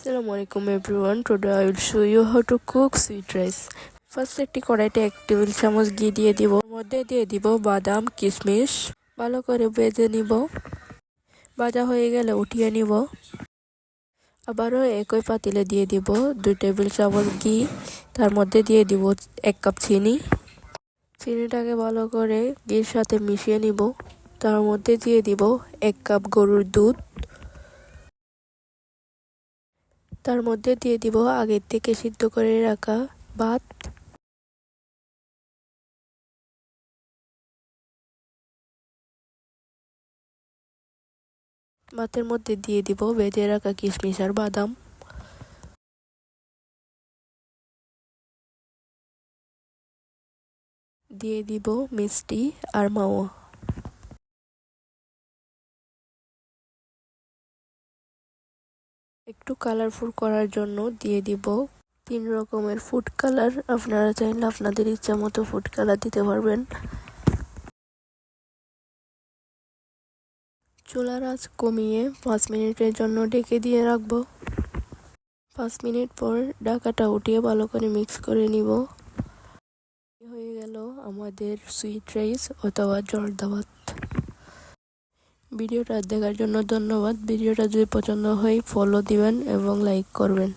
Assalamu alaikum everyone. Today I will show you how to cook sweet rice. First একটি কড়াইতে 1 table চামচ ঘি দিয়ে দিব। মধ্যে দিয়ে দিব বাদাম কিশমিশ, ভালো করে ভেজে নিব। ভাজা হয়ে গেলে উঠিয়ে নিব। আবারও একই পাতিলে দিয়ে দিব 2 টেবিল চামচ ঘি, তার মধ্যে দিয়ে দিব 1 কাপ চিনি। চিনিটাকে ভালো করে ঘির সাথে মিশিয়ে নিব। তার মধ্যে দিয়ে দিব 1 কাপ গরুর দুধ। তার মধ্যে দিয়ে দিব আগের থেকে সিদ্ধ করে রাখা ভাত। ভাতের মধ্যে দিয়ে দিব ভেজে রাখা কিশমিশ আর বাদাম। দিয়ে দিব মিষ্টি আর মাওয়া। একটু কালারফুল করার জন্য দিয়ে দিব 3 রকমের ফুড কালার। আপনারা চাইলে আপনাদের ইচ্ছা মতো ফুড কালার দিতে পারবেন। চুলার আঁচ কমিয়ে 5 মিনিটের জন্য ঢেকে দিয়ে রাখবো। 5 মিনিট পর ঢাকাটা উঠিয়ে ভালো করে মিক্স করে নিব। হয়ে গেল আমাদের সুইট রাইস অথবা জর্দা ভাত। ভিডিওটা দেখার জন্য ধন্যবাদ। ভিডিওটা যদি পছন্দ হয় ফলো দিবেন এবং লাইক করবেন।